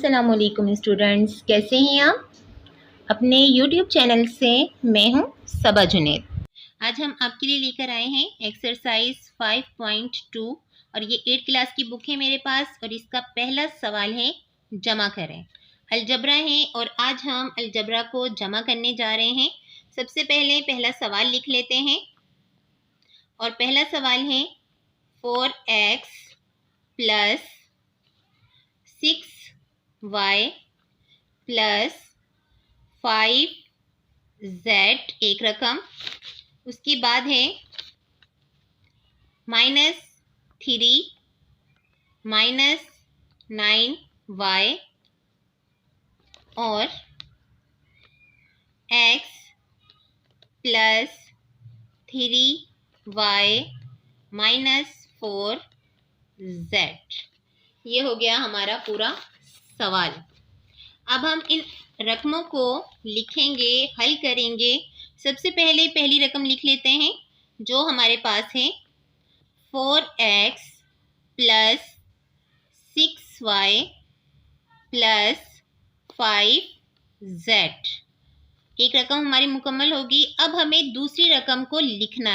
अस्सलामुअलैकुम स्टूडेंट्स, कैसे हैं आप? अपने YouTube चैनल से मैं हूं सबा जुनैद। आज हम आपके लिए लेकर आए हैं एक्सरसाइज 5.2 और ये 8th क्लास की बुक है मेरे पास और इसका पहला सवाल है जमा करें। अलजबरा है और आज हम अलजबरा को जमा करने जा रहे हैं। सबसे पहले पहला सवाल लिख लेते हैं और पहला सवाल है 4x plus 6y plus 5z एक रकम, उसके बाद है -3 -9y और x प्लस 3y -4z। ये हो गया हमारा पूरा सवाल। अब हम इन रकमों को लिखेंगे, हल करेंगे। सबसे पहले पहली रकम लिख लेते हैं जो हमारे पास है 4x plus 6y plus 5z। एक रकम हमारी मुकम्मल होगी। अब हमें दूसरी रकम को लिखना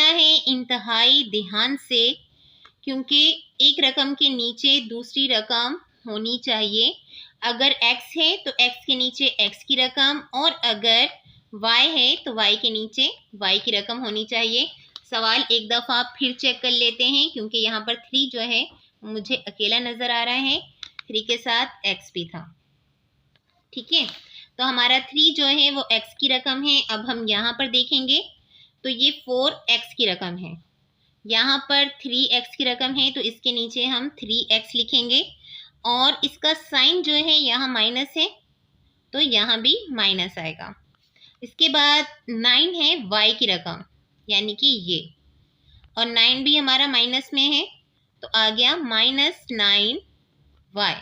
है इंतहाई ध्यान से, क्योंकि एक रकम के नीचे दूसरी रकम होनी चाहिए। अगर x है तो x के नीचे x की रकम और अगर y है तो y के नीचे y की रकम होनी चाहिए। सवाल एक दफ़ा फिर चेक कर लेते हैं क्योंकि यहाँ पर 3 जो है मुझे अकेला नज़र आ रहा है, 3 के साथ x भी था। ठीक है, तो हमारा 3 जो है वो x की रकम है। अब हम यहाँ पर देखेंगे तो ये 4x की रकम है, यहाँ पर 3x की रकम है तो इसके नीचे हम 3x लिखेंगे और इसका साइन जो है यहाँ माइनस है तो यहाँ भी माइनस आएगा। इसके बाद 9 है y की रकम यानी कि ये, और 9 भी हमारा माइनस में है तो आ गया -9y।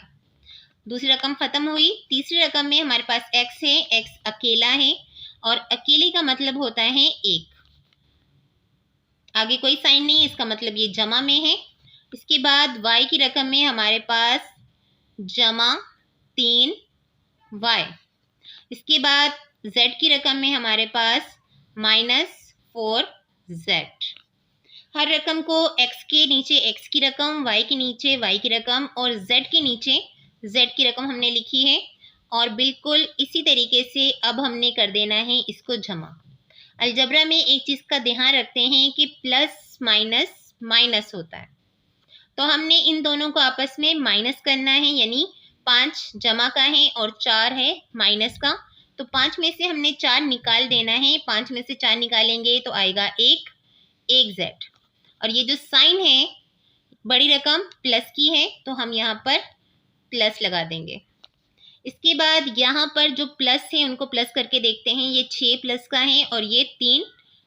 दूसरी रकम खत्म हुई। तीसरी रकम में हमारे पास x है, x अकेला है और अकेले का मतलब होता है 1, आगे कोई साइन नहीं, इसका मतलब ये जमा में है। इसके बाद y की रकम में हमारे पास जमा 3y। इसके बाद z की रकम में हमारे पास -4z। हर रकम को x के नीचे x की रकम, y के नीचे y की रकम और z के नीचे z की रकम हमने लिखी है और बिल्कुल इसी तरीके से अब हमने कर देना है इसको जमा। अलजबरा में एक चीज़ का ध्यान रखते हैं कि प्लस माइनस माइनस होता है, तो हमने इन दोनों को आपस में माइनस करना है, यानी 5 जमा का है और 4 है माइनस का, तो 5 में से हमने 4 निकाल देना है। 5 में से 4 निकालेंगे तो आएगा 1 z, और ये जो साइन है बड़ी रकम प्लस की है तो हम यहाँ पर प्लस लगा देंगे। इसके बाद यहाँ पर जो प्लस है उनको प्लस करके देखते हैं। ये 6 प्लस का है और ये 3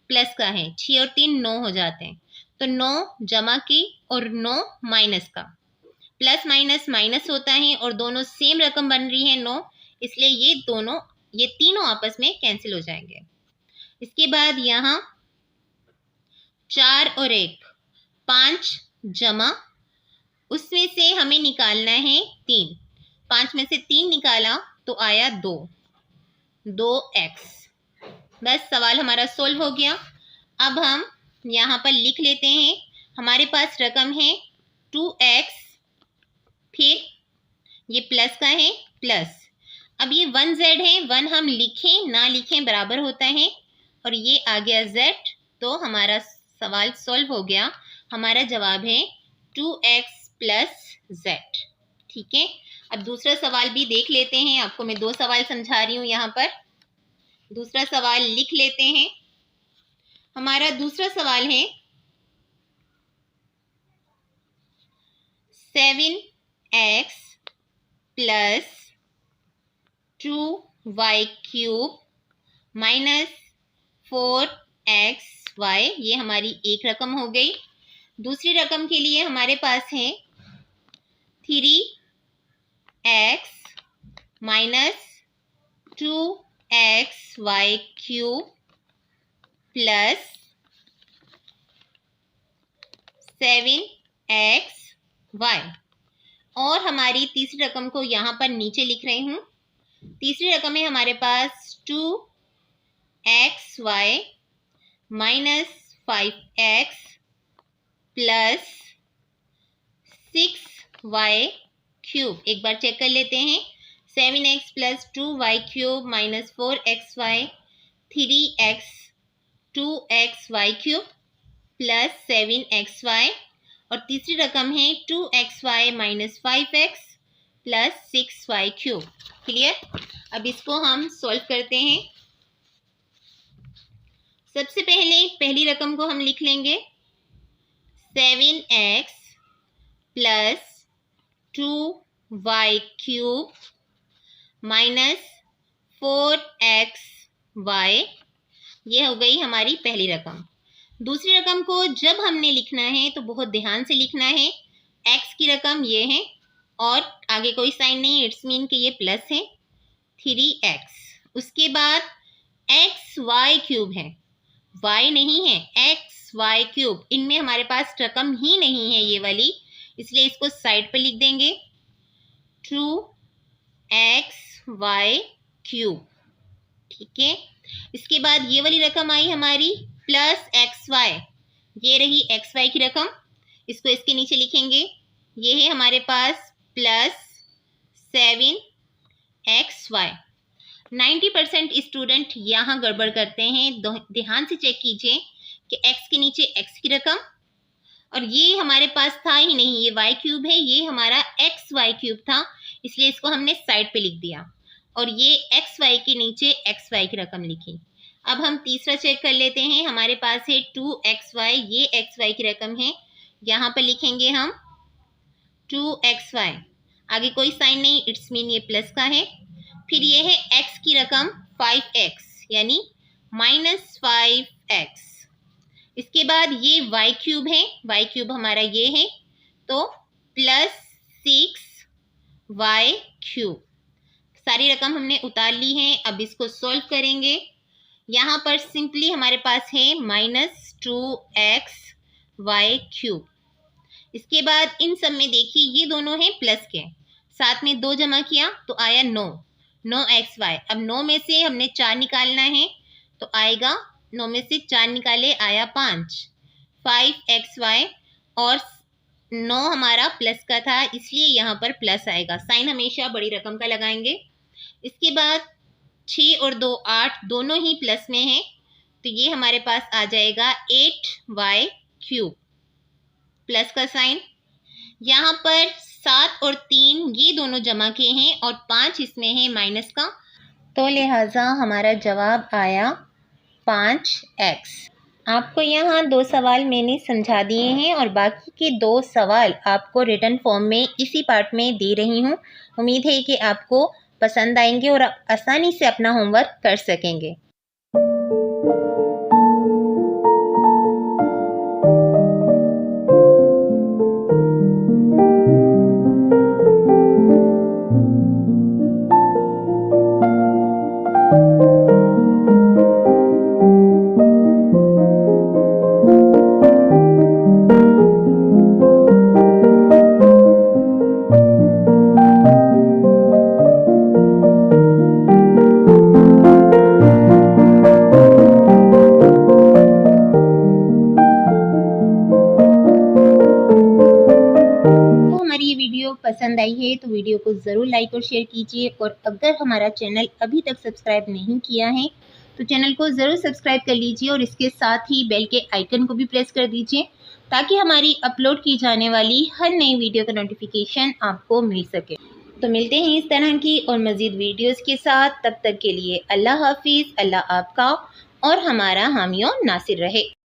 प्लस का है, 6 और 3 9 हो जाते हैं, तो 9 जमा की और 9 माइनस का। प्लस माइनस माइनस होता है और दोनों सेम रकम बन रही है 9, इसलिए ये तीनों आपस में कैंसिल हो जाएंगे। इसके बाद यहाँ 4 और 1 5 जमा, उसमें से हमें निकालना है 3। 5 में से 3 निकाला तो आया 2x। बस सवाल हमारा सोल्व हो गया। अब हम यहाँ पर लिख लेते हैं, हमारे पास रकम है 2x, फिर ये प्लस का है प्लस, अब ये 1z है, 1 हम लिखें ना लिखें बराबर होता है और ये आ गया z, तो हमारा सवाल सोल्व हो गया। हमारा जवाब है 2x प्लस z। ठीक है, अब दूसरा सवाल भी देख लेते हैं। आपको मैं 2 सवाल समझा रही हूँ, यहाँ पर दूसरा सवाल लिख लेते हैं। हमारा दूसरा सवाल है 7x plus 2y cube -4xy। ये हमारी एक रकम हो गई। दूसरी रकम के लिए हमारे पास है 3x -2xy cube plus 7xy। और हमारी तीसरी रकम को यहाँ पर नीचे लिख रही हूँ। तीसरी रकम है हमारे पास 2xy minus 5x plus 6y cube. एक बार चेक कर लेते हैं। 7x plus 2y cube minus 4xy 3x 2xy cube plus 7xy और तीसरी रकम है 2xy minus 5x plus 6y cube. Clear. अब इसको हम सॉल्व करते हैं। सबसे पहले पहली रकम को हम लिख लेंगे 7x plus 2y cube minus 4xy। ये हो गई हमारी पहली रकम। दूसरी रकम को जब हमने लिखना है तो बहुत ध्यान से लिखना है। x की रकम ये है और आगे कोई साइन नहीं, इट्स मीन कि ये प्लस है 3x। उसके बाद xy क्यूब है, y नहीं है, xy क्यूब। इनमें हमारे पास रकम ही नहीं है ये वाली, इसलिए इसको साइड पे लिख देंगे 2xy क्यूब। ठीक है। इसके बाद ये वाली रकम आई हमारी प्लस xy। ये रही xy की रकम, इसको इसके नीचे लिखेंगे। ये है हमारे पास प्लस 7xy। 90% स्टूडेंट यहाँ गड़बड़ करते हैं। ध्यान से चेक कीजिए कि x के नीचे x की रकम और ये हमारे पास था ही नहीं, ये y क्यूब है, ये हमारा xy क्यूब था, इसलिए इसको हमने साइड पे लिख दिया और ये xy के नीचे xy की रकम लिखी। अब हम तीसरा चेक कर लेते हैं। हमारे पास है 2xy, ये xy की रकम है, यहाँ पर लिखेंगे हम 2xy। आगे कोई साइन नहीं, इट्स मीन ये प्लस का है। फिर ये है x की रकम 5x यानी माइनस 5x। इसके बाद ये y क्यूब है, y क्यूब हमारा ये है तो प्लस 6y क्यूब। सारी रकम हमने उतार ली है। अब इसको सॉल्व करेंगे। यहाँ पर सिंपली हमारे पास है माइनस 2xy क्यूब। इसके बाद इन सब में देखिए ये दोनों हैं प्लस के, साथ में 2 जमा किया तो आया 9xy। अब 9 में से हमने 4 निकालना है तो आएगा 9 में से 4 निकाले आया 5xy और 9 हमारा प्लस का था, इसलिए यहाँ पर प्लस आएगा। साइन हमेशा बड़ी रकम का लगाएंगे। इसके बाद 6 और 2 8 दोनों ही प्लस में हैं तो ये हमारे पास आ जाएगा 8y क्यूब प्लस का साइन। यहाँ पर 7 और 3 ये दोनों जमा के हैं और 5 इसमें है माइनस का, तो लिहाजा हमारा जवाब आया 5x। आपको यहाँ 2 सवाल मैंने समझा दिए हैं और बाकी के 2 सवाल आपको रिटन फॉर्म में इसी पार्ट में दे रही हूँ। उम्मीद है कि आपको पसंद आएंगे और आप आसानी से अपना होमवर्क कर सकेंगे। पसंद आई है तो वीडियो को ज़रूर लाइक और शेयर कीजिए और अगर हमारा चैनल अभी तक सब्सक्राइब नहीं किया है तो चैनल को ज़रूर सब्सक्राइब कर लीजिए और इसके साथ ही बेल के आइकन को भी प्रेस कर दीजिए ताकि हमारी अपलोड की जाने वाली हर नई वीडियो का नोटिफिकेशन आपको मिल सके। तो मिलते हैं इस तरह की और मज़ीद वीडियोज़ के साथ। तब तक के लिए अल्लाह हाफिज़। अल्लाह आपका और हमारा हामी और नासिर रहे।